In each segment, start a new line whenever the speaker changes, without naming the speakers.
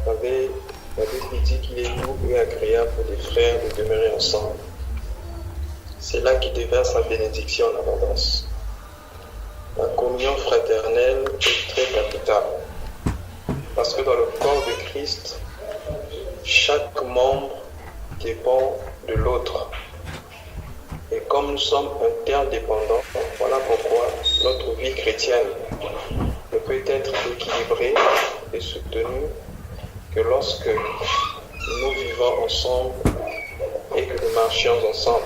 La Bible dit qu'il est doux et agréable pour des frères de demeurer ensemble. C'est là qu'il déverse sa bénédiction en abondance. La communion fraternelle est très capitale. Parce que dans le corps de Christ, chaque membre dépend de l'autre. Et comme nous sommes interdépendants, voilà pourquoi notre vie chrétienne ne peut être équilibrée et soutenue que lorsque nous vivons ensemble et que nous marchions ensemble.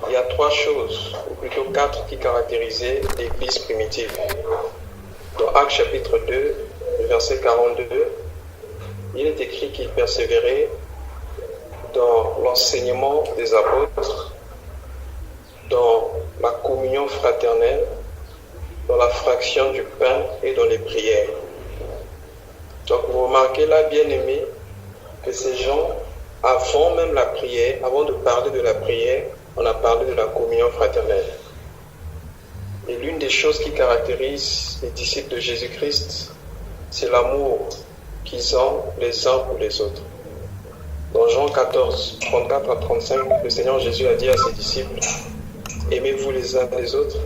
Il y a 3 choses, ou plutôt 4, qui caractérisaient l'Église primitive. Dans Actes chapitre 2, verset 42, il est écrit qu'ils persévéraient dans l'enseignement des apôtres, dans la communion fraternelle, dans la fraction du pain et dans les prières. Donc vous remarquez là, bien-aimés, que ces gens, avant même la prière, avant de parler de la prière, on a parlé de la communion fraternelle. Et l'une des choses qui caractérise les disciples de Jésus-Christ, c'est l'amour qu'ils ont les uns pour les autres. Dans Jean 14, 34 à 35, le Seigneur Jésus a dit à ses disciples, « Aimez-vous les uns les autres,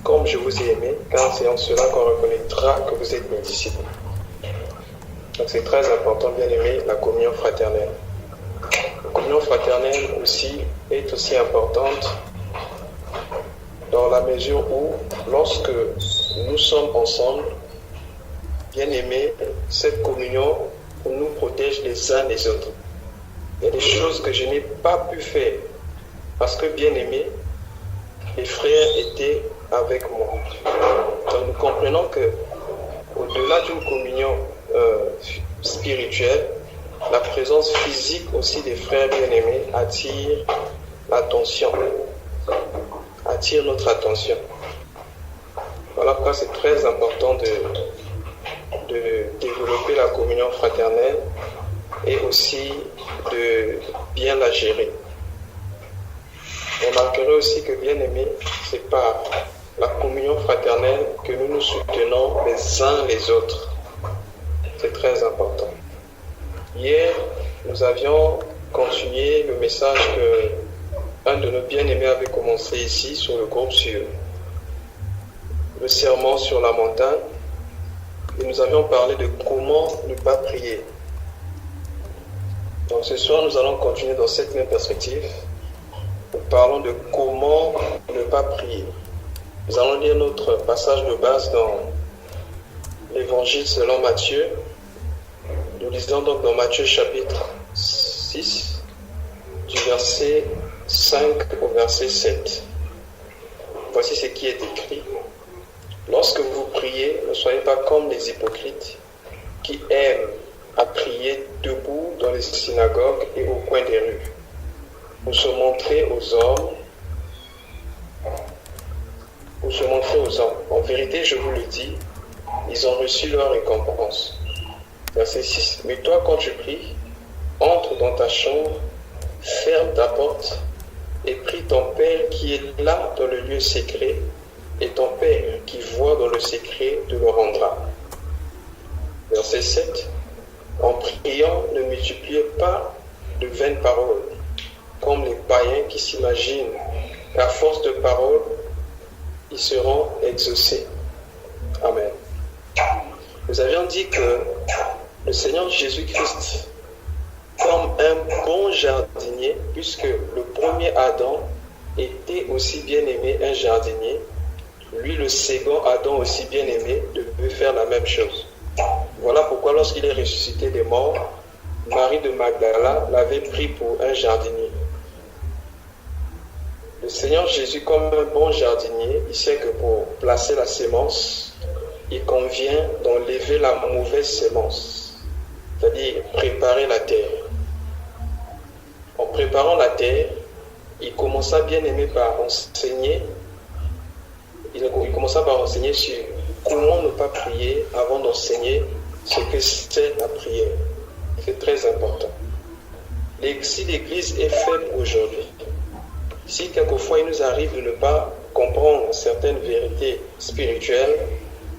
comme je vous ai aimé, car c'est en cela qu'on reconnaîtra que vous êtes mes disciples. » Donc c'est très important, bien aimé, la communion fraternelle. La communion fraternelle aussi est aussi importante dans la mesure où, lorsque nous sommes ensemble, bien aimés, cette communion nous protège les uns les autres. Il y a des choses que je n'ai pas pu faire parce que, bien aimé, les frères étaient avec moi. Donc nous comprenons que, au-delà d'une communion spirituelle, la présence physique aussi des frères bien-aimés attire l'attention, attire notre attention. Voilà pourquoi c'est très important de développer la communion fraternelle et aussi de bien la gérer. Remarquerez aussi que, bien aimé, c'est par la communion fraternelle que nous nous soutenons les uns les autres. C'est très important. Hier, nous avions continué le message que un de nos bien-aimés avait commencé ici sur le groupe sur le sermon sur la montagne. Et nous avions parlé de comment ne pas prier. Donc ce soir, nous allons continuer dans cette même perspective. Nous parlons de comment ne pas prier. Nous allons lire notre passage de base dans l'Évangile selon Matthieu. Nous lisons donc dans Matthieu chapitre 6, du verset 5 au verset 7. Voici ce qui est écrit. Lorsque vous priez, ne soyez pas comme les hypocrites qui aiment à prier debout dans les synagogues et au coin des rues, pour se montrer aux hommes. En vérité, je vous le dis, ils ont reçu leur récompense. Verset 6. Mais toi, quand tu pries, entre dans ta chambre, ferme ta porte et prie ton Père qui est là dans le lieu secret, et ton Père qui voit dans le secret te le rendra. Verset 7. En priant, ne multipliez pas de vaines paroles, comme les païens qui s'imaginent qu'à force de paroles, ils seront exaucés. Amen. Nous avions dit que le Seigneur Jésus-Christ, comme un bon jardinier, puisque le premier Adam était aussi bien-aimé, un jardinier, lui, le second Adam aussi bien-aimé, devait faire la même chose. Voilà pourquoi lorsqu'il est ressuscité des morts, Marie de Magdala l'avait pris pour un jardinier. Le Seigneur Jésus, comme un bon jardinier, il sait que pour placer la sémence, il convient d'enlever la mauvaise sémence, c'est-à-dire préparer la terre. En préparant la terre, il commença bien aimé par enseigner. Il commença par enseigner sur comment ne pas prier avant d'enseigner ce que c'est la prière. C'est très important. Si l'Église est faible aujourd'hui, si quelquefois il nous arrive de ne pas comprendre certaines vérités spirituelles,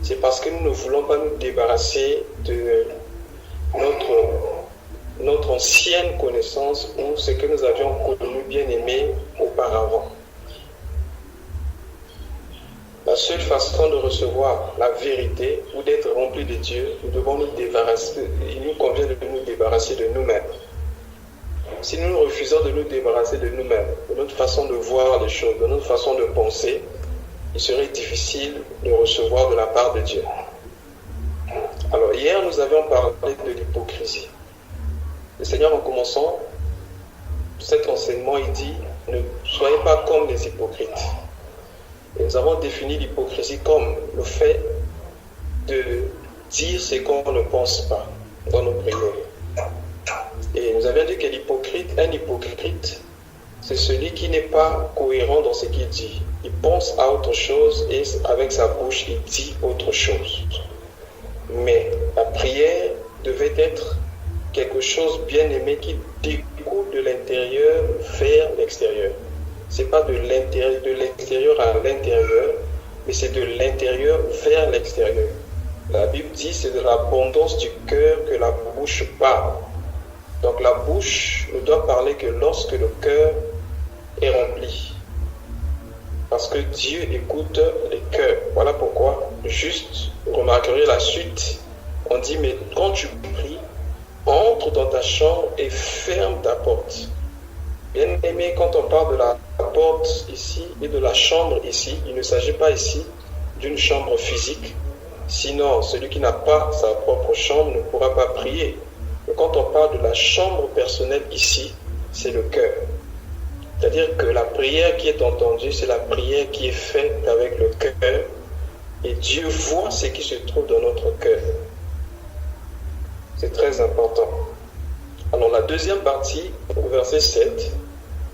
c'est parce que nous ne voulons pas nous débarrasser de notre ancienne connaissance ou ce que nous avions connu bien aimé auparavant. La seule façon de recevoir la vérité ou d'être rempli de Dieu, nous devons nous débarrasser, il nous convient de nous débarrasser de nous-mêmes. Si nous refusons de nous débarrasser de nous-mêmes, de notre façon de voir les choses, de notre façon de penser, il serait difficile de recevoir de la part de Dieu. Alors hier, nous avions parlé de l'hypocrisie. Le Seigneur, en commençant cet enseignement, il dit « Ne soyez pas comme les hypocrites ». Et nous avons défini l'hypocrisie comme le fait de dire ce qu'on ne pense pas dans nos prières. Et nous avions dit que un hypocrite, c'est celui qui n'est pas cohérent dans ce qu'il dit. Il pense à autre chose et avec sa bouche, il dit autre chose. Mais la prière devait être quelque chose bien aimé qui découle de l'intérieur vers l'extérieur. Ce n'est pas de l'extérieur à l'intérieur, mais c'est de l'intérieur vers l'extérieur. La Bible dit c'est de l'abondance du cœur que la bouche parle. Donc la bouche ne doit parler que lorsque le cœur est rempli. Parce que Dieu écoute les cœurs. Voilà pourquoi, juste, vous remarquerez la suite. On dit, mais quand tu pries, entre dans ta chambre et ferme ta porte. Bien aimé, quand on parle de la porte ici et de la chambre ici, il ne s'agit pas ici d'une chambre physique. Sinon, celui qui n'a pas sa propre chambre ne pourra pas prier. Mais quand on parle de la chambre personnelle ici, c'est le cœur. C'est-à-dire que la prière qui est entendue, c'est la prière qui est faite avec le cœur. Et Dieu voit ce qui se trouve dans notre cœur. C'est très important. Alors la deuxième partie, au verset 7,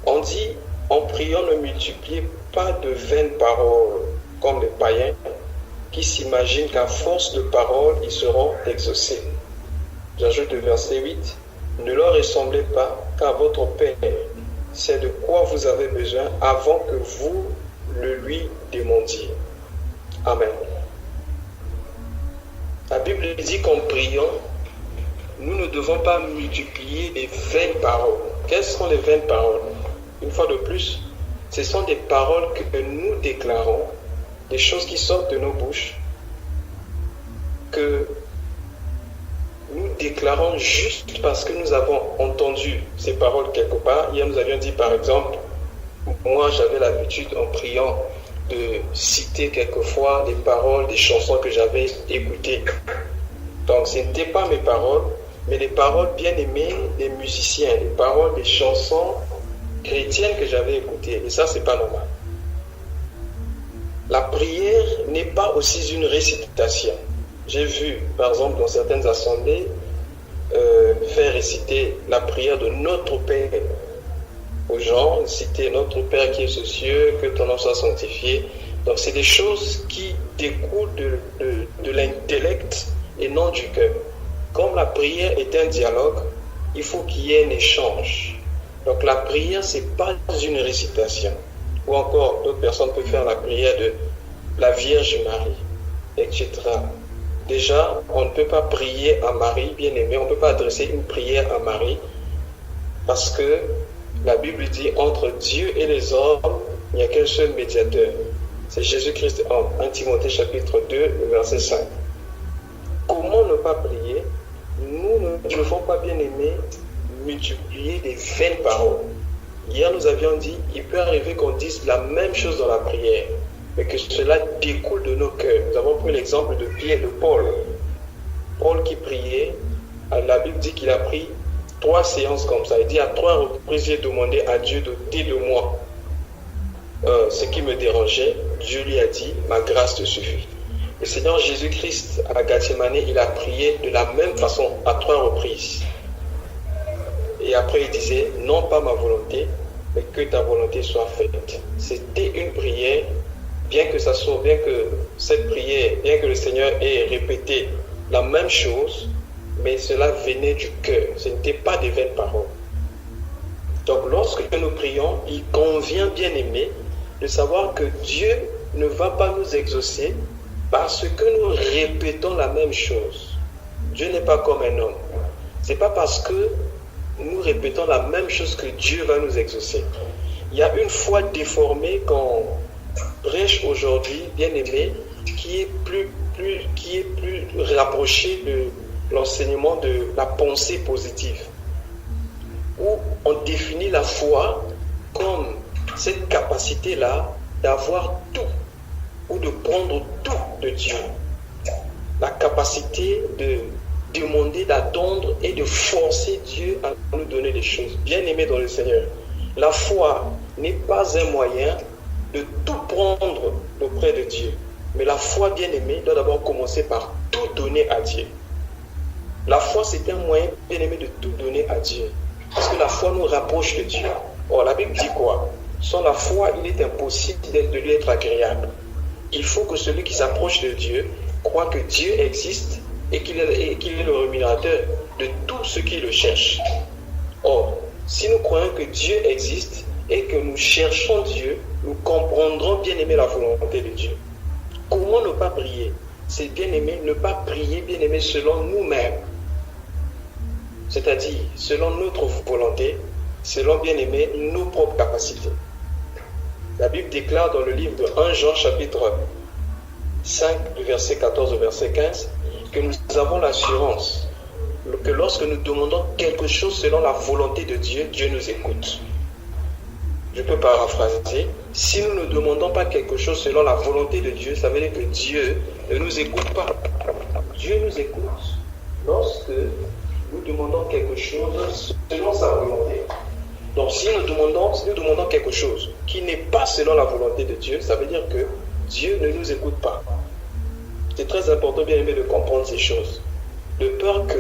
on dit, en priant, ne multipliez pas de vaines paroles, comme les païens, qui s'imaginent qu'à force de paroles, ils seront exaucés. J'ajoute le verset 8, ne leur ressemblez pas, car votre Père sait de quoi vous avez besoin avant que vous le lui demandiez. Amen. La Bible dit qu'en priant, nous ne devons pas multiplier les vaines paroles. Quelles sont les vaines paroles? Une fois de plus, ce sont des paroles que nous déclarons, des choses qui sortent de nos bouches, que nous déclarons juste parce que nous avons entendu ces paroles quelque part. Hier, nous avions dit par exemple, moi j'avais l'habitude en priant de citer quelquefois des paroles, des chansons que j'avais écoutées. Donc ce n'étaient pas mes paroles, mais les paroles bien aimées des musiciens, les paroles des chansons chrétiennes que j'avais écoutées. Et ça, c'est pas normal. La prière n'est pas aussi une récitation. J'ai vu, par exemple, dans certaines assemblées, faire réciter la prière de notre Père aux gens, citer notre Père qui est aux cieux, que ton nom soit sanctifié. Donc, c'est des choses qui découlent de l'intellect et non du cœur. Comme la prière est un dialogue, il faut qu'il y ait un échange. Donc, la prière, ce n'est pas une récitation. Ou encore, d'autres personnes peuvent faire la prière de la Vierge Marie, etc. Déjà, on ne peut pas prier à Marie, bien aimé, on ne peut pas adresser une prière à Marie, parce que la Bible dit, entre Dieu et les hommes, il n'y a qu'un seul médiateur. C'est Jésus-Christ en 1 Timothée chapitre 2, verset 5. Comment ne pas prier? Nous ne devons pas, bien aimé, multiplier les vaines paroles. Hier, nous avions dit, il peut arriver qu'on dise la même chose dans la prière, mais que cela découle de nos cœurs. Nous avons pris l'exemple de Pierre, de Paul. Paul qui priait, la Bible dit qu'il a pris 3 séances comme ça. Il dit à 3 reprises, j'ai demandé à Dieu d'ôter de moi ce qui me dérangeait. Dieu lui a dit, ma grâce te suffit. Le Seigneur Jésus-Christ, à Gethsémani, il a prié de la même façon à 3 reprises. Et après, il disait, non pas ma volonté, mais que ta volonté soit faite. C'était une prière, bien que cette prière, bien que le Seigneur ait répété la même chose, mais cela venait du cœur. Ce n'était pas des vaines paroles. Donc, lorsque nous prions, il convient, bien aimé, de savoir que Dieu ne va pas nous exaucer parce que nous répétons la même chose. Dieu n'est pas comme un homme. Ce n'est pas parce que nous répétons la même chose que Dieu va nous exaucer. Il y a une foi déformée qu'on prêche aujourd'hui, bien aimé, qui est plus rapprochée de l'enseignement de la pensée positive, où on définit la foi comme cette capacité-là d'avoir tout, ou de prendre tout de Dieu. La capacité de demander, d'attendre et de forcer Dieu à nous donner des choses. Bien-aimés dans le Seigneur, la foi n'est pas un moyen de tout prendre auprès de Dieu. Mais la foi, bien-aimée, doit d'abord commencer par tout donner à Dieu. La foi, c'est un moyen, bien-aimé, de tout donner à Dieu. Parce que la foi nous rapproche de Dieu. Or, la Bible dit quoi? Sans la foi, il est impossible de lui être agréable. Il faut que celui qui s'approche de Dieu croit que Dieu existe et qu'il est le rémunérateur de tout ce qui le cherche. Or, si nous croyons que Dieu existe et que nous cherchons Dieu, nous comprendrons, bien aimé, la volonté de Dieu. Comment ne pas prier? C'est, bien aimé, ne pas prier, bien aimé, selon nous-mêmes. C'est-à-dire, selon notre volonté, selon, bien aimé, nos propres capacités. La Bible déclare dans le livre de 1 Jean, chapitre 5, du verset 14 au verset 15, que nous avons l'assurance que lorsque nous demandons quelque chose selon la volonté de Dieu, Dieu nous écoute. Je peux paraphraser. Si nous ne demandons pas quelque chose selon la volonté de Dieu, ça veut dire que Dieu ne nous écoute pas. Dieu nous écoute lorsque nous demandons quelque chose selon sa volonté. Donc si nous demandons quelque chose qui n'est pas selon la volonté de Dieu, ça veut dire que Dieu ne nous écoute pas. C'est très important, bien aimé, de comprendre ces choses. De peur que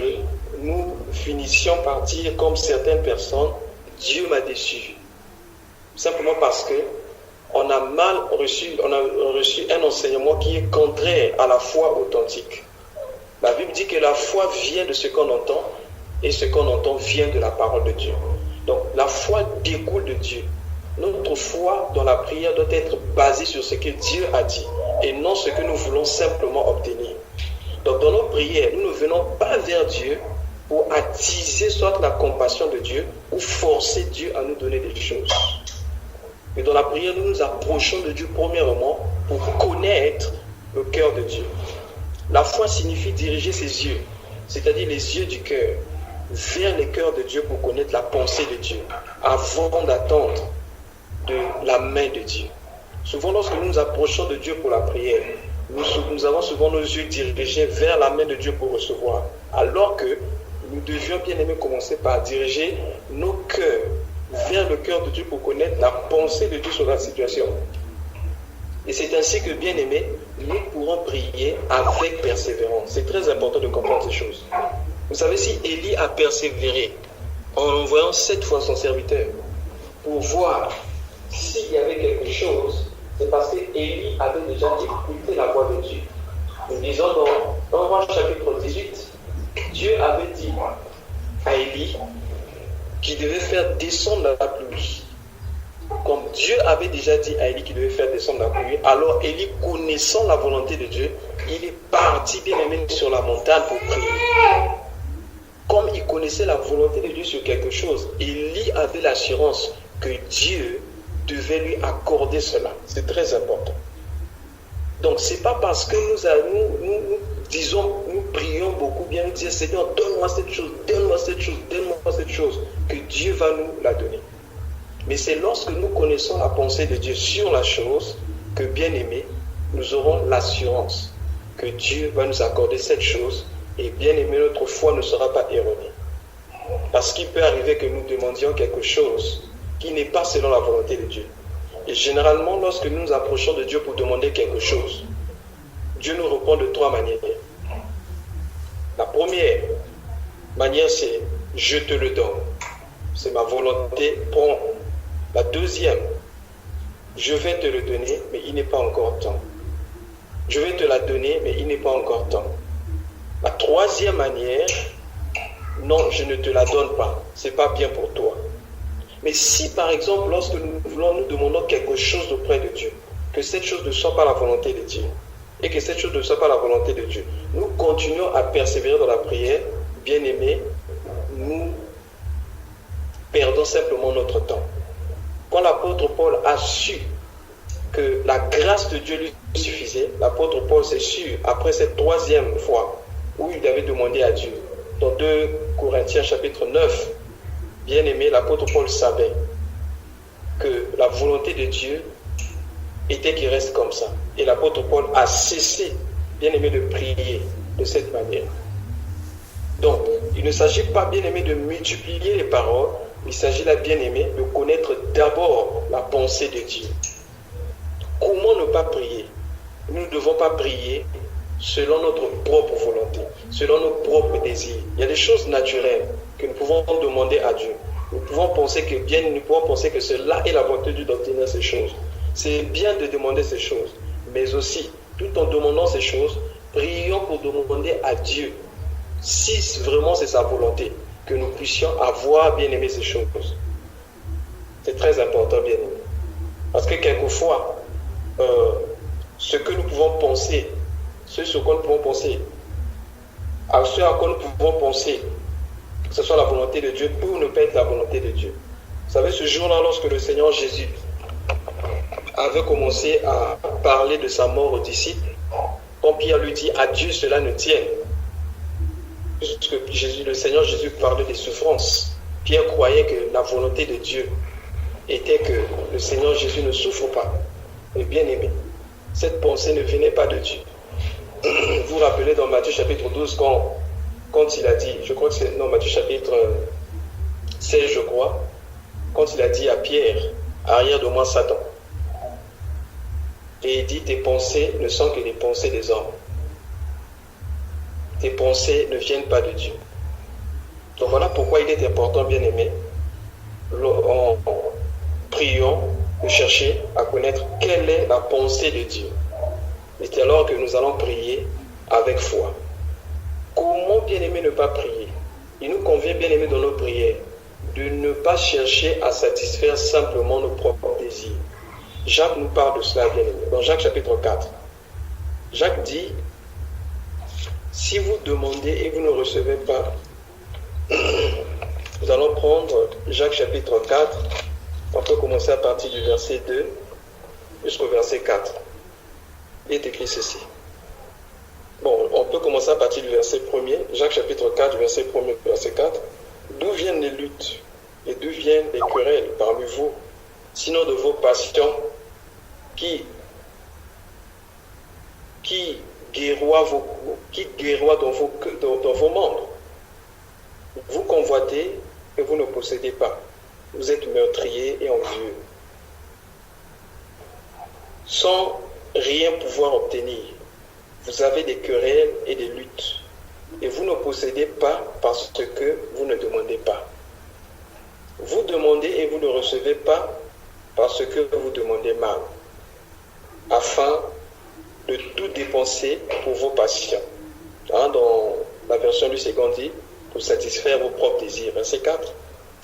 nous finissions par dire, comme certaines personnes, Dieu m'a déçu. Simplement parce que on a reçu un enseignement qui est contraire à la foi authentique. La Bible dit que la foi vient de ce qu'on entend, et ce qu'on entend vient de la parole de Dieu. Donc la foi découle de Dieu. Notre foi dans la prière doit être basée sur ce que Dieu a dit et non ce que nous voulons simplement obtenir. Donc dans nos prières, nous ne venons pas vers Dieu pour attiser soit la compassion de Dieu ou forcer Dieu à nous donner des choses. Mais dans la prière, nous nous approchons de Dieu premièrement pour connaître le cœur de Dieu. La foi signifie diriger ses yeux, c'est-à-dire les yeux du cœur, vers le cœur de Dieu pour connaître la pensée de Dieu, avant d'attendre de la main de Dieu. Souvent, lorsque nous nous approchons de Dieu pour la prière, nous avons souvent nos yeux dirigés vers la main de Dieu pour recevoir, alors que nous devions, bien aimé, commencer par diriger nos cœurs vers le cœur de Dieu pour connaître la pensée de Dieu sur la situation. Et c'est ainsi que, bien aimé, nous pourrons prier avec persévérance. C'est très important de comprendre ces choses. Vous savez, si Élie a persévéré en envoyant 7 fois son serviteur pour voir s'il y avait quelque chose, c'est parce qu'Élie avait déjà écouté la voix de Dieu. Nous disons dans 1 Roi chapitre 18, Dieu avait dit à Élie qu'il devait faire descendre la pluie. Comme Dieu avait déjà dit à Élie qu'il devait faire descendre la pluie, alors Élie, connaissant la volonté de Dieu, il est parti, bien aimé, sur la montagne pour prier. Comme il connaissait la volonté de Dieu sur quelque chose, Élie avait l'assurance que Dieu devait lui accorder cela. C'est très important. Donc, ce n'est pas parce que nous prions beaucoup, bien nous disons, Seigneur, donne-moi cette chose, donne-moi cette chose, donne-moi cette chose, que Dieu va nous la donner. Mais c'est lorsque nous connaissons la pensée de Dieu sur la chose que, bien aimé, nous aurons l'assurance que Dieu va nous accorder cette chose et, bien aimé, notre foi ne sera pas erronée. Parce qu'il peut arriver que nous demandions quelque chose qui n'est pas selon la volonté de Dieu. Et généralement, lorsque nous nous approchons de Dieu pour demander quelque chose, Dieu nous répond de 3 manières. La première manière, c'est « je te le donne ». C'est ma volonté, prends. La deuxième, je vais te le donner, mais il n'est pas encore temps. Je vais te la donner, mais il n'est pas encore temps. La troisième manière, non, je ne te la donne pas. Ce n'est pas bien pour toi. Mais si, par exemple, lorsque nous demandons quelque chose auprès de Dieu, que cette chose ne soit pas la volonté de Dieu, et que cette chose ne soit pas la volonté de Dieu. Nous continuons à persévérer dans la prière, bien-aimés, nous perdons simplement notre temps. Quand l'apôtre Paul a su que la grâce de Dieu lui suffisait, l'apôtre Paul s'est su, après cette troisième fois où il avait demandé à Dieu, dans 2 Corinthiens chapitre 9, bien-aimé, l'apôtre Paul savait que la volonté de Dieu était qu'il reste comme ça. Et l'apôtre Paul a cessé, bien-aimé, de prier de cette manière. Donc, il ne s'agit pas, bien-aimé, de multiplier les paroles, il s'agit là, bien-aimé, de connaître d'abord la pensée de Dieu. Comment ne pas prier? Nous ne devons pas prier selon notre propre volonté, selon nos propres désirs. Il y a des choses naturelles que nous pouvons demander à Dieu. Nous pouvons penser que cela est la volonté de Dieu d'obtenir ces choses. C'est bien de demander ces choses, mais aussi, tout en demandant ces choses, prions pour demander à Dieu, si vraiment c'est sa volonté, que nous puissions avoir, bien aimé, ces choses. C'est très important, bien aimé. Parce que quelquefois, ce que nous pouvons penser, ce sur quoi nous pouvons penser, à ce à quoi nous pouvons penser, que ce soit la volonté de Dieu, peut ne pas être la volonté de Dieu. Vous savez, ce jour-là, lorsque le Seigneur Jésus avait commencé à parler de sa mort aux disciples, quand Pierre lui dit « à Dieu cela ne tienne », puisque le Seigneur Jésus parlait des souffrances, Pierre croyait que la volonté de Dieu était que le Seigneur Jésus ne souffre pas. Mais bien aimé, cette pensée ne venait pas de Dieu. Vous vous rappelez dans Matthieu chapitre 12, quand il a dit, je crois que c'est dans Matthieu chapitre 16, je crois, quand il a dit à Pierre, arrière de moi Satan. Et il dit, tes pensées ne sont que les pensées des hommes. Tes pensées ne viennent pas de Dieu. Donc voilà pourquoi il est important, bien aimé, en priant, de chercher à connaître quelle est la pensée de Dieu. Et c'est alors que nous allons prier avec foi. Comment, bien aimé, ne pas prier? Il nous convient, bien aimé, dans nos prières, de ne pas chercher à satisfaire simplement nos propres désirs. Jacques nous parle de cela, bien aimé, dans Jacques chapitre 4. Jacques dit, si vous demandez et vous ne recevez pas, nous allons prendre Jacques chapitre 4, on peut commencer à partir du verset 2 jusqu'au verset 4. Il est écrit ceci. Bon, on peut commencer à partir du verset 1er, Jacques chapitre 4, verset 1er, verset 4. D'où viennent les luttes et d'où viennent les querelles parmi vous, sinon de vos passions qui guerroient dans vos membres. Vous convoitez et vous ne possédez pas. Vous êtes meurtriers et envieux. Sans rien pouvoir obtenir, vous avez des querelles et des luttes. Et vous ne possédez pas parce que vous ne demandez pas. Vous demandez et vous ne recevez pas parce que vous demandez mal, afin de tout dépenser pour vos passions. Dans la version du second dit, pour satisfaire vos propres désirs. Verset 4.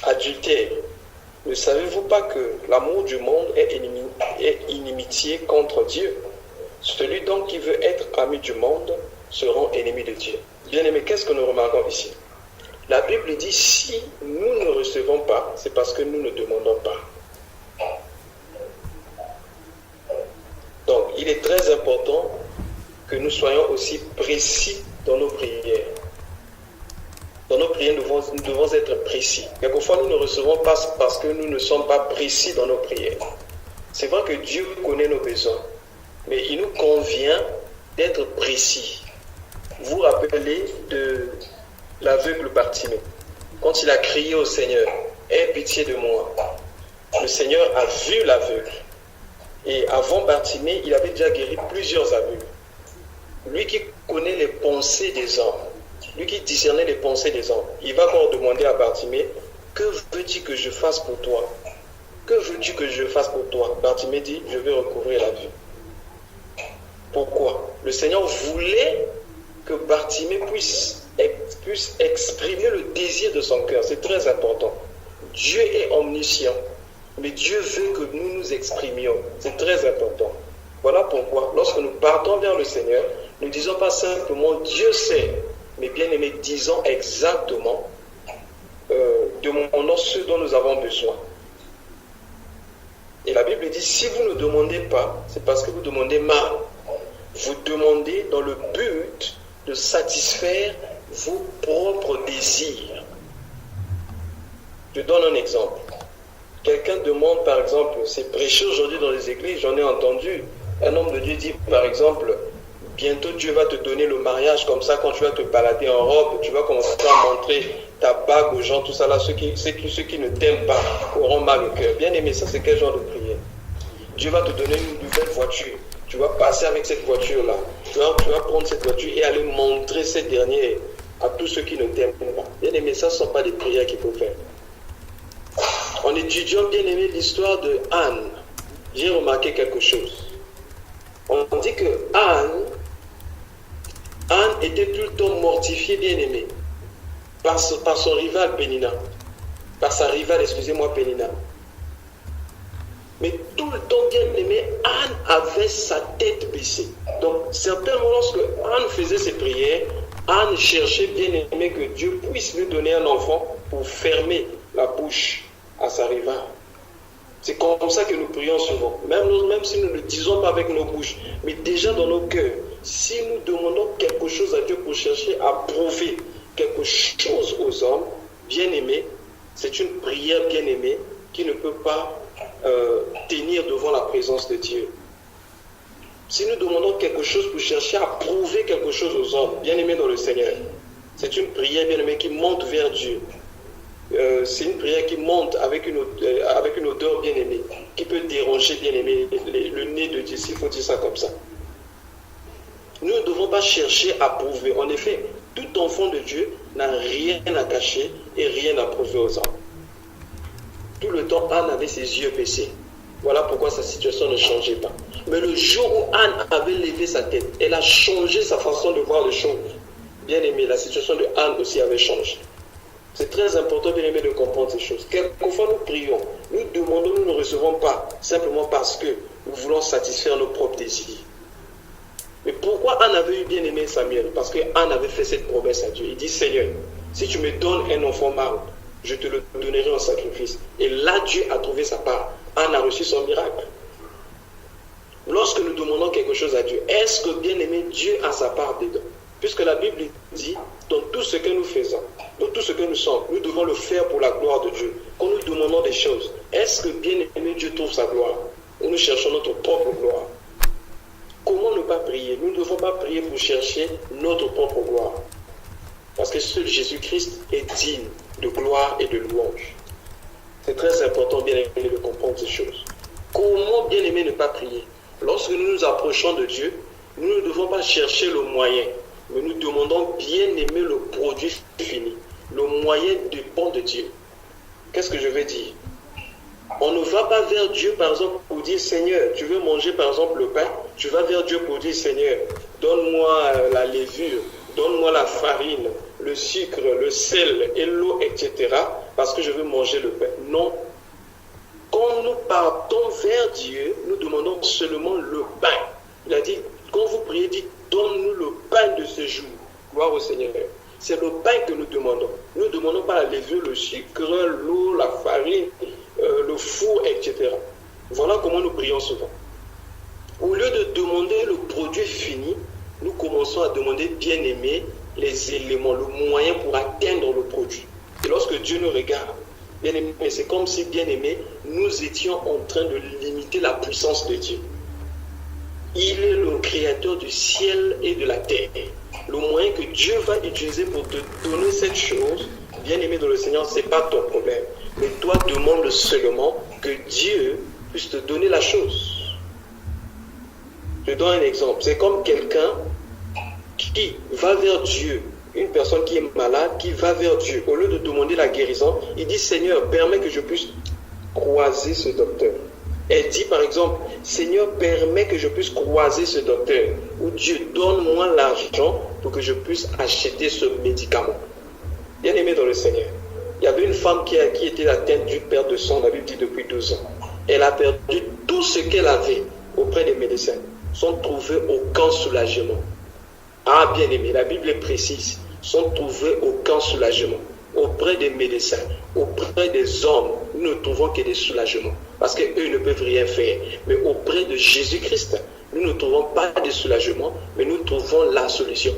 Adultère. Ne savez-vous pas que l'amour du monde est inimitié contre Dieu? Celui donc qui veut être ami du monde sera ennemi de Dieu. Bien-aimés, qu'est-ce que nous remarquons ici? La Bible dit, si nous ne recevons pas, c'est parce que nous ne demandons pas. Donc, il est très important que nous soyons aussi précis dans nos prières. Dans nos prières, nous devons être précis. Quelquefois, nous ne recevons pas parce que nous ne sommes pas précis dans nos prières. C'est vrai que Dieu connaît nos besoins, mais il nous convient d'être précis. Vous vous rappelez de l'aveugle Bartimée, quand il a crié au Seigneur, « Aie pitié de moi ». Le Seigneur a vu l'aveugle. Et avant Bartimée, il avait déjà guéri plusieurs aveugles. Lui qui connaît les pensées des hommes, lui qui discernait les pensées des hommes, il va encore demander à Bartimée, « Que veux-tu que je fasse pour toi? Que veux-tu que je fasse pour toi ?» Bartimée dit, « Je veux recouvrir la vue. » Pourquoi? Le Seigneur voulait que Bartimée puisse exprimer le désir de son cœur. C'est très important. Dieu est omniscient, mais Dieu veut que nous nous exprimions. C'est très important. Voilà pourquoi, lorsque nous partons vers le Seigneur, nous ne disons pas simplement Dieu sait, mais bien aimé, disons exactement, demandons ce dont nous avons besoin. Et la Bible dit, si vous ne demandez pas, c'est parce que vous demandez mal. Vous demandez dans le but de satisfaire vos propres désirs. Je donne un exemple. Quelqu'un demande, par exemple, c'est prêché aujourd'hui dans les églises, j'en ai entendu. Un homme de Dieu dit, par exemple, bientôt Dieu va te donner le mariage, comme ça, quand tu vas te balader en robe, tu vas commencer à montrer ta bague aux gens, tout ça là, ceux qui ne t'aiment pas auront mal au cœur. Bien aimé, ça c'est quel genre de prière? Dieu va te donner une nouvelle voiture. Tu vas passer avec cette voiture-là. Tu vas prendre cette voiture et aller montrer cette dernière à tous ceux qui ne t'aiment pas. Bien aimé, ça ne sont pas des prières qu'il faut faire. En étudiant, bien aimé, l'histoire de Anne, j'ai remarqué quelque chose. On dit que Anne était tout le temps mortifiée, bien aimée, par son rival Pénina. Par sa rivale, excusez-moi, Pénina. Mais tout le temps, bien aimé, Anne avait sa tête baissée. Donc, certainement, lorsque Anne faisait ses prières, Anne cherchait, bien aimé, que Dieu puisse lui donner un enfant pour fermer la bouche à sa rivale. C'est comme ça que nous prions souvent. Même si nous ne le disons pas avec nos bouches, mais déjà dans nos cœurs, si nous demandons quelque chose à Dieu pour chercher à prouver quelque chose aux hommes, bien aimés, c'est une prière bien aimée qui ne peut pas tenir devant la présence de Dieu. Si nous demandons quelque chose pour chercher à prouver quelque chose aux hommes, bien aimés dans le Seigneur, c'est une prière bien aimée qui monte vers Dieu. C'est une prière qui monte avec une odeur bien aimée, qui peut déranger bien aimé le nez de Dieu, s'il faut dire ça comme ça. Nous ne devons pas chercher à prouver. En effet, tout enfant de Dieu n'a rien à cacher et rien à prouver aux hommes. Tout le temps, Anne avait ses yeux baissés. Voilà pourquoi sa situation ne changeait pas. Mais le jour où Anne avait levé sa tête, elle a changé sa façon de voir les choses. Bien aimé, la situation de Anne aussi avait changé. C'est très important, bien aimé, de comprendre ces choses. Quelquefois, nous prions, nous demandons, nous ne recevons pas, simplement parce que nous voulons satisfaire nos propres désirs. Mais pourquoi Anne avait eu bien aimé Samuel? Parce que Anne avait fait cette promesse à Dieu. Il dit, Seigneur, si tu me donnes un enfant mâle, je te le donnerai en sacrifice. Et là, Dieu a trouvé sa part. Anne a reçu son miracle. Lorsque nous demandons quelque chose à Dieu, est-ce que, bien aimé, Dieu a sa part dedans? Puisque la Bible dit, dans tout ce que nous faisons, dans tout ce que nous sommes, nous devons le faire pour la gloire de Dieu. Quand nous demandons des choses, est-ce que, bien aimé, Dieu trouve sa gloire? Ou nous cherchons notre propre gloire? Comment ne pas prier? Nous ne devons pas prier pour chercher notre propre gloire. Parce que seul Jésus-Christ est digne de gloire et de louange. C'est très important, bien aimé, de comprendre ces choses. Comment, bien aimé, ne pas prier? Lorsque nous nous approchons de Dieu, nous ne devons pas chercher le moyen, mais nous demandons bien aimer le produit fini. Le moyen dépend de Dieu. Qu'est-ce que je veux dire? On ne va pas vers Dieu, par exemple, pour dire, Seigneur, tu veux manger, par exemple, le pain. Tu vas vers Dieu pour dire, Seigneur, donne-moi la levure, donne-moi la farine, le sucre, le sel et l'eau, etc. parce que je veux manger le pain. Non. Quand nous partons vers Dieu, nous demandons seulement le pain. Il a dit, quand vous priez, dites, donne-nous le pain de ce jour. Gloire au Seigneur. C'est le pain que nous demandons. Nous ne demandons pas la levure, le sucre, l'eau, la farine, le four, etc. Voilà comment nous prions souvent. Au lieu de demander le produit fini, nous commençons à demander, bien aimé, les éléments, le moyen pour atteindre le produit. Et lorsque Dieu nous regarde, bien aimé, c'est comme si, bien aimé, nous étions en train de limiter la puissance de Dieu. Il est le créateur du ciel et de la terre. Le moyen que Dieu va utiliser pour te donner cette chose, bien aimé dans le Seigneur, ce n'est pas ton problème. Mais toi, demande seulement que Dieu puisse te donner la chose. Je donne un exemple. C'est comme quelqu'un qui va vers Dieu, une personne qui est malade, qui va vers Dieu. Au lieu de demander la guérison, il dit, Seigneur, permets que je puisse croiser ce docteur. Elle dit par exemple, Seigneur, permets que je puisse croiser ce docteur. Ou Dieu, donne-moi l'argent pour que je puisse acheter ce médicament. Bien aimé dans le Seigneur, il y avait une femme qui était atteinte d'une perte de sang, la Bible dit depuis 12 ans. Elle a perdu tout ce qu'elle avait auprès des médecins, sans trouver aucun soulagement. Ah, bien aimé, la Bible est précise, sans trouver aucun soulagement. Auprès des médecins, auprès des hommes, nous ne trouvons que des soulagements, parce qu'eux ne peuvent rien faire. Mais auprès de Jésus-Christ, nous ne trouvons pas de soulagement, mais nous trouvons la solution.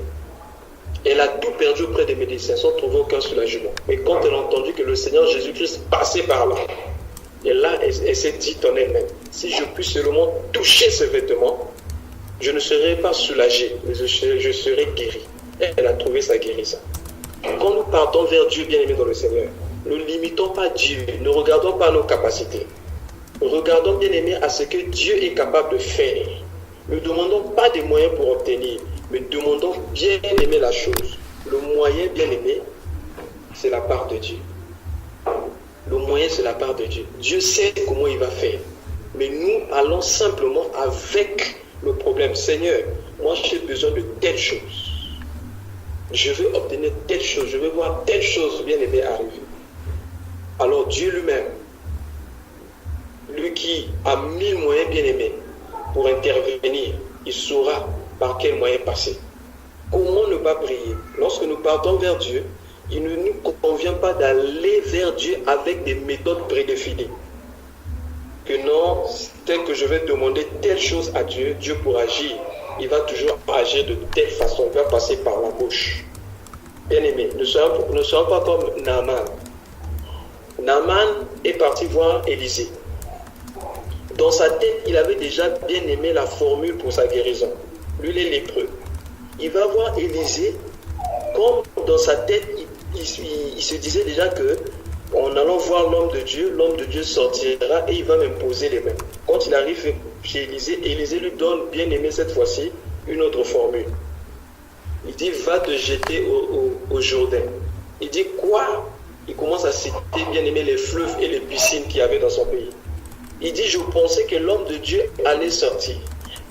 Elle a tout perdu auprès des médecins, sans trouver aucun soulagement. Mais quand elle a entendu que le Seigneur Jésus-Christ passait par là, et là, elle s'est dit en elle-même, si je puis seulement toucher ce vêtement, je ne serai pas soulagé, mais je serai guéri. Elle a trouvé sa guérison. Quand nous partons vers Dieu, bien-aimé dans le Seigneur, ne limitons pas Dieu, ne regardons pas nos capacités. Regardons, bien-aimé, à ce que Dieu est capable de faire. Ne demandons pas des moyens pour obtenir, mais demandons bien-aimé la chose. Le moyen, bien-aimé, c'est la part de Dieu. Le moyen, c'est la part de Dieu. Dieu sait comment il va faire. Mais nous allons simplement avec le problème. Seigneur, moi j'ai besoin de telle chose. Je veux obtenir telle chose, je veux voir telle chose bien aimé arriver. Alors Dieu lui-même, lui qui a 1000 moyens bien aimés pour intervenir, il saura par quel moyen passer. Comment ne pas prier? Lorsque nous partons vers Dieu, il ne nous convient pas d'aller vers Dieu avec des méthodes prédéfinies. Que non, tel que je vais demander telle chose à Dieu, Dieu pour agir. Il va toujours agir de telle façon, il va passer par la bouche. Bien-aimés, ne soyons pas comme Naaman. Naaman est parti voir Élisée. Dans sa tête, il avait déjà bien aimé la formule pour sa guérison. Lui, les lépreux. Il va voir Élisée, comme dans sa tête, il se disait déjà que en allant voir l'homme de Dieu sortira et il va m'imposer les mains. Quand il arrive chez Élisée, Élisée lui donne, bien aimé cette fois-ci, une autre formule. Il dit, va te jeter au Jourdain. Il dit, quoi? Il commence à citer, bien aimé, les fleuves et les piscines qu'il y avait dans son pays. Il dit, je pensais que l'homme de Dieu allait sortir,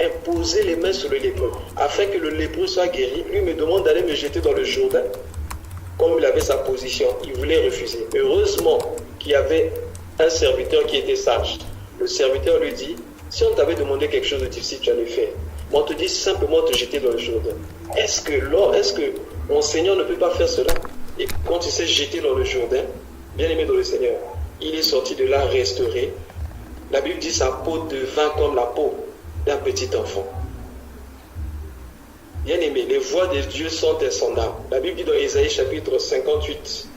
imposer les mains sur le lépreux, afin que le lépreux soit guéri. Lui me demande d'aller me jeter dans le Jourdain. Comme il avait sa position, il voulait refuser. Heureusement qu'il y avait un serviteur qui était sage. Le serviteur lui dit, si on t'avait demandé quelque chose de difficile, tu allais faire. Mais on te dit simplement te jeter dans le Jourdain. Est-ce que mon Seigneur ne peut pas faire cela? Et quand il s'est jeté dans le Jourdain, bien aimé dans le Seigneur, il est sorti de là restauré. La Bible dit sa peau devint comme la peau d'un petit enfant. Bien-aimés, les voies de Dieu sont insondables. La Bible dit dans Ésaïe chapitre 58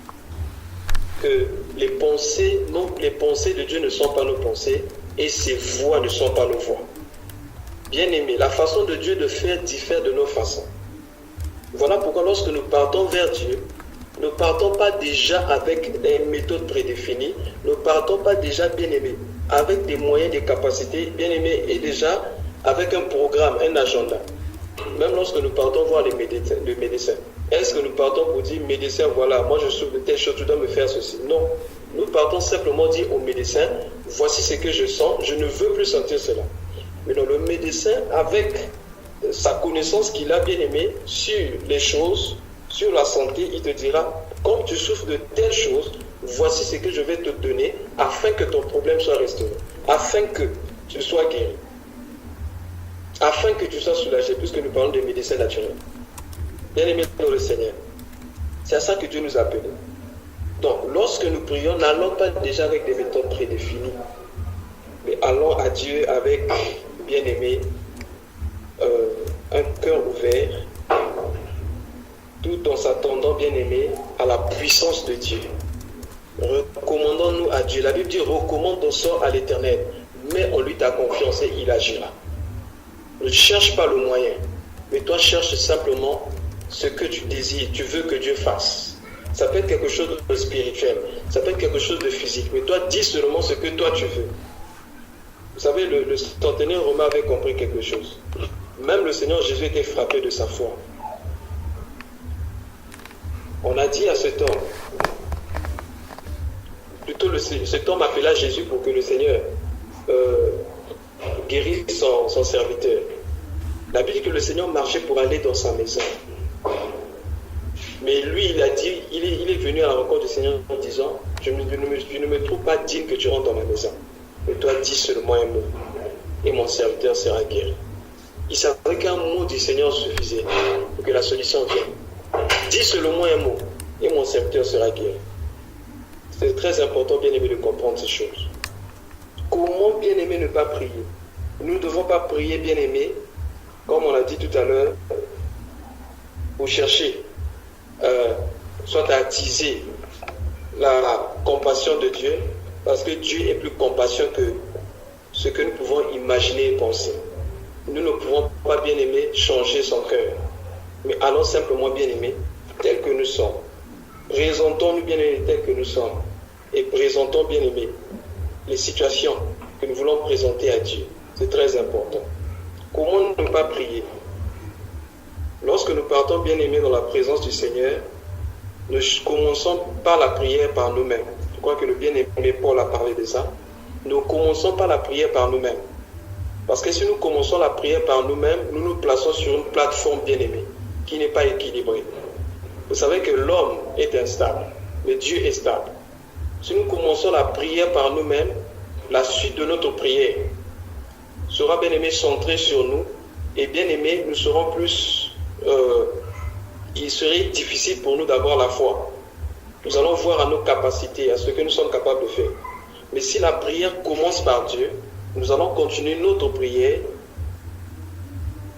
que les pensées de Dieu ne sont pas nos pensées et ses voies ne sont pas nos voies. Bien-aimés, la façon de Dieu de faire diffère de nos façons. Voilà pourquoi lorsque nous partons vers Dieu, ne partons pas déjà avec des méthodes prédéfinies, ne partons pas déjà, bien-aimés, avec des moyens, des capacités, bien-aimés, et déjà avec un programme, un agenda. Même lorsque nous partons voir les médecins, est-ce que nous partons pour dire, médecin, voilà, moi je souffre de telle chose, tu dois me faire ceci? Non. Nous partons simplement dire au médecin, voici ce que je sens, je ne veux plus sentir cela. Mais non, le médecin, avec sa connaissance qu'il a bien aimé sur les choses, sur la santé, il te dira, comme tu souffres de telle chose, voici ce que je vais te donner afin que ton problème soit restauré, afin que tu sois guéri, afin que tu sois soulagé, puisque nous parlons de médecins naturels. Bien aimé dans le Seigneur, c'est à ça que Dieu nous appelle. Donc, lorsque nous prions, n'allons pas déjà avec des méthodes prédéfinies, mais allons à Dieu avec, bien aimé, un cœur ouvert, tout en s'attendant, bien aimé, à la puissance de Dieu. Recommandons-nous à Dieu. La Bible dit, recommande ton sort à l'Éternel, mets en lui ta confiance et il agira. Ne cherche pas le moyen, mais toi cherche simplement ce que tu désires, tu veux que Dieu fasse. Ça peut être quelque chose de spirituel, ça peut être quelque chose de physique, mais toi dis seulement ce que toi tu veux. Vous savez, le centenaire romain avait compris quelque chose. Même le Seigneur Jésus était frappé de sa foi. On a dit à cet homme, plutôt cet homme appela Jésus pour que le Seigneur guérisse son serviteur. La Bible dit que le Seigneur marchait pour aller dans sa maison. Mais lui, il a dit, il est venu à la rencontre du Seigneur en disant, je ne me trouve pas digne que tu rentres dans ma maison. Mais toi, dis seulement un mot. et mon serviteur sera guéri. Il savait qu'un mot du Seigneur suffisait pour que la solution vienne. Dis seulement un mot et mon serviteur sera guéri. C'est très important, bien aimé, de comprendre ces choses. Comment, bien aimé, ne pas prier? Nous ne devons pas prier, bien aimé, comme on l'a dit tout à l'heure, pour chercher soit à attiser la compassion de Dieu, parce que Dieu est plus compassion que ce que nous pouvons imaginer et penser. Nous ne pouvons pas, bien aimé, changer son cœur, mais allons simplement, bien aimé, tels que nous sommes. Présentons-nous, bien aimés, tels que nous sommes, et présentons, bien aimé, les situations que nous voulons présenter à Dieu. C'est très important. Comment ne pas prier? Lorsque nous partons, bien aimés, dans la présence du Seigneur, ne commençons pas la prière par nous-mêmes. Je crois que le bien-aimé Paul a parlé de ça. Ne commençons pas la prière par nous-mêmes. Parce que si nous commençons la prière par nous-mêmes, nous nous plaçons sur une plateforme bien-aimée qui n'est pas équilibrée. Vous savez que l'homme est instable, mais Dieu est stable. Si nous commençons la prière par nous-mêmes, la suite de notre prière sera bien-aimé centrée sur nous, et bien-aimé, nous serons plus... il serait difficile pour nous d'avoir la foi. Nous allons voir à nos capacités, à ce que nous sommes capables de faire. Mais si la prière commence par Dieu, nous allons continuer notre prière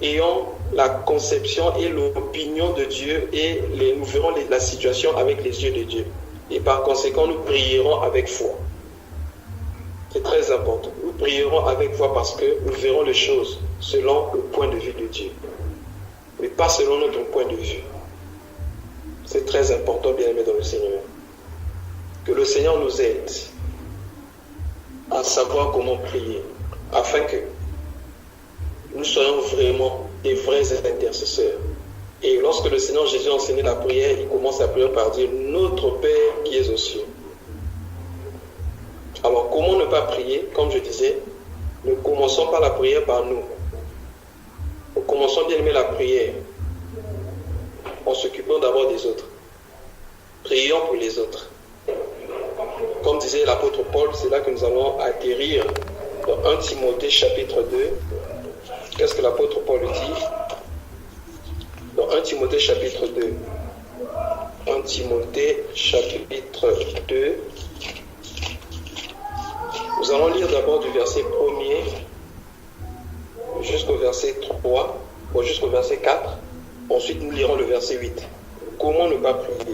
ayant la conception et l'opinion de Dieu et nous verrons la situation avec les yeux de Dieu. Et par conséquent, nous prierons avec foi. C'est très important. Nous prierons avec foi parce que nous verrons les choses selon le point de vue de Dieu, mais pas selon notre point de vue. C'est très important, bien aimé dans le Seigneur. Que le Seigneur nous aide à savoir comment prier, afin que nous soyons vraiment des vrais intercesseurs. Et lorsque le Seigneur Jésus a enseigné la prière, il commence la prière par dire « Notre Père qui es aux cieux ». Alors, comment ne pas prier? Comme je disais, ne commençons pas la prière par nous. Nous commençons bien aimé la prière en s'occupant d'abord des autres. Prions pour les autres. Comme disait l'apôtre Paul, c'est là que nous allons atterrir dans 1 Timothée chapitre 2. Qu'est-ce que l'apôtre Paul dit? Dans 1 Timothée chapitre 2. 1 Timothée chapitre 2. Nous allons lire d'abord du verset 1er jusqu'au verset 3, ou jusqu'au verset 4. Ensuite, nous lirons le verset 8. Comment ne pas prier?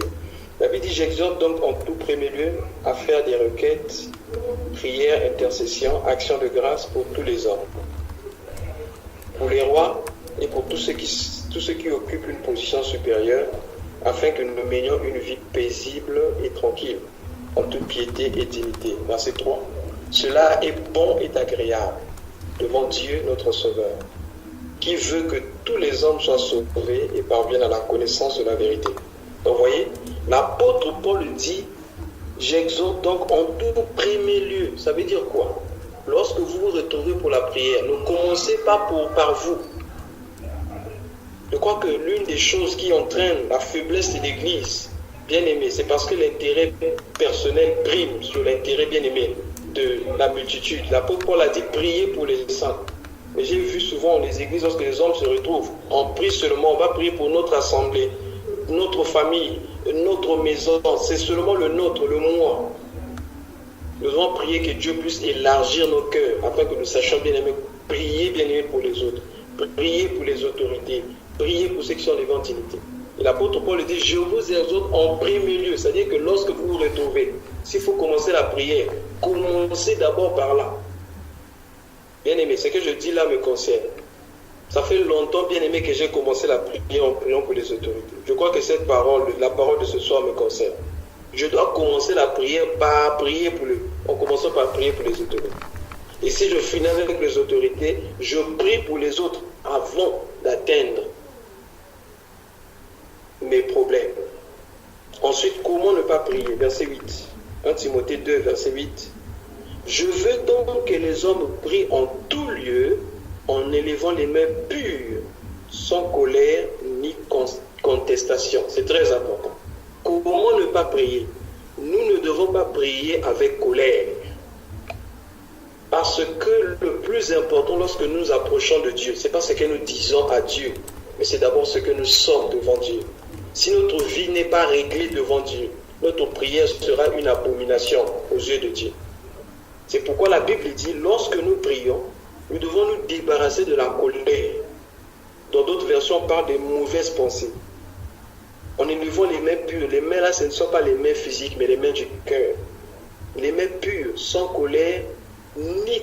La Bible dit, j'exhorte donc en tout premier lieu à faire des requêtes, prières, intercessions, actions de grâce pour tous les hommes, pour les rois et pour tous ceux qui occupent une position supérieure, afin que nous menions une vie paisible et tranquille, en toute piété et dignité. Verset 3. Cela est bon et agréable devant Dieu notre Sauveur, qui veut que tous les hommes soient sauvés et parviennent à la connaissance de la vérité. Donc, vous voyez, l'apôtre Paul dit, j'exhorte donc en tout premier lieu. Ça veut dire quoi? Lorsque vous vous retrouvez pour la prière, ne commencez pas par vous. Je crois que l'une des choses qui entraîne la faiblesse de l'Église, bien aimé, c'est parce que l'intérêt personnel prime sur l'intérêt bien aimé de la multitude. L'apôtre Paul a dit prier pour les saints. Mais j'ai vu souvent les églises, lorsque les hommes se retrouvent, on prie seulement, on va prier pour notre assemblée, notre famille, notre maison, c'est seulement le nôtre, le moi. Nous devons prier que Dieu puisse élargir nos cœurs, afin que nous sachions bien aimer, prier bien aimé pour les autres, prier pour les autorités, prier pour ceux qui sont les dignité. Et l'apôtre Paul dit, je vous exhorte en premier lieu, c'est-à-dire que lorsque vous vous retrouvez, s'il faut commencer la prière, commencez d'abord par là. Bien aimé, ce que je dis là me concerne. Ça fait longtemps, bien aimé, que j'ai commencé la prière en priant pour les autorités. Je crois que cette parole, la parole de ce soir me concerne. Je dois commencer la prière par prier en commençant par prier pour les autorités. Et si je finis avec les autorités, je prie pour les autres avant d'atteindre mes problèmes. Ensuite, comment ne pas prier? Verset 8. 1 Timothée 2, verset 8. Je veux donc que les hommes prient en tout lieu, en élevant les mains pures, sans colère ni contestation. C'est très important. Comment ne pas prier? Nous ne devons pas prier avec colère. Parce que le plus important lorsque nous nous approchons de Dieu, ce n'est pas ce que nous disons à Dieu, mais c'est d'abord ce que nous sommes devant Dieu. Si notre vie n'est pas réglée devant Dieu, notre prière sera une abomination aux yeux de Dieu. C'est pourquoi la Bible dit, lorsque nous prions, nous devons nous débarrasser de la colère. Dans d'autres versions, on parle des mauvaises pensées. En élevant les mains pures, les mains là, ce ne sont pas les mains physiques, mais les mains du cœur. Les mains pures, sans colère, ni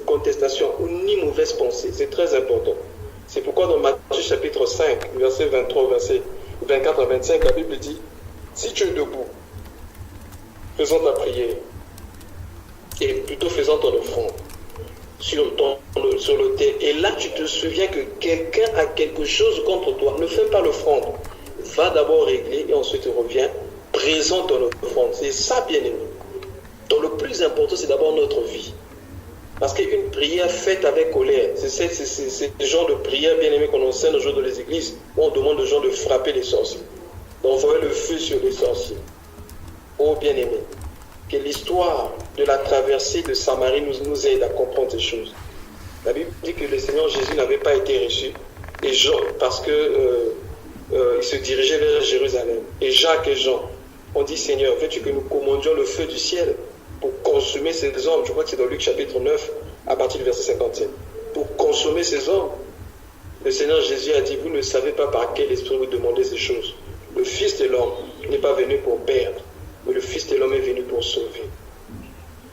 contestation, ni mauvaise pensée. C'est très important. C'est pourquoi dans Matthieu chapitre 5, verset 23, verset 24 à 25, la Bible dit, si tu es debout, faisant ta prière, et plutôt faisant ton offrande sur l'autel, et là tu te souviens que quelqu'un a quelque chose contre toi, ne fais pas l'offrande. Va d'abord régler et ensuite reviens, présente ton offrande. C'est ça, bien aimé. Donc le plus important, c'est d'abord notre vie. Parce qu'une prière faite avec colère, c'est le genre de prière, bien aimé, qu'on enseigne aujourd'hui dans les églises, où on demande aux gens de frapper les sorciers, d'envoyer le feu sur les sorciers. Oh, bien aimé, que l'histoire de la traversée de Samarie nous aide à comprendre ces choses. La Bible dit que le Seigneur Jésus n'avait pas été reçu, et Jean, parce que il se dirigeait vers Jérusalem. Et Jacques et Jean ont dit, Seigneur, veux-tu que nous commandions le feu du ciel pour consommer ces hommes? Je crois que c'est dans Luc chapitre 9, à partir du verset 57. Pour consommer ces hommes, le Seigneur Jésus a dit, vous ne savez pas par quel esprit vous demandez ces choses. Le Fils de l'homme n'est pas venu pour perdre, mais le Fils de l'homme est venu pour sauver.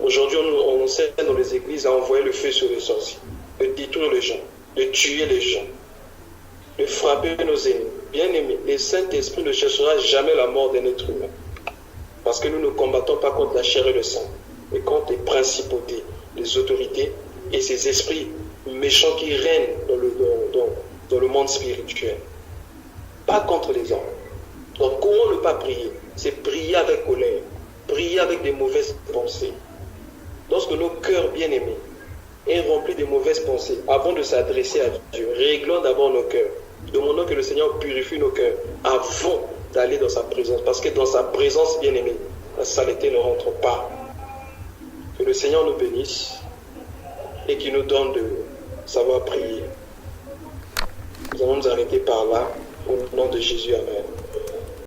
Aujourd'hui, on enseigne dans les églises à envoyer le feu sur les sorciers, de détruire les gens, de tuer les gens, de frapper nos ennemis. Bien aimé, le Saint-Esprit ne cherchera jamais la mort d'un être humain. Parce que nous ne combattons pas contre la chair et le sang, mais contre les principautés, les autorités et ces esprits méchants qui règnent dans le monde spirituel. Pas contre les hommes. Donc comment ne pas prier? C'est prier avec colère, prier avec des mauvaises pensées. Lorsque nos cœurs bien-aimés est rempli de mauvaises pensées, avant de s'adresser à Dieu, réglons d'abord nos cœurs. Demandons que le Seigneur purifie nos cœurs avant d'aller dans sa présence. Parce que dans sa présence, bien-aimée, la saleté ne rentre pas. Que le Seigneur nous bénisse et qu'il nous donne de savoir prier. Nous allons nous arrêter par là. Au nom de Jésus, Amen.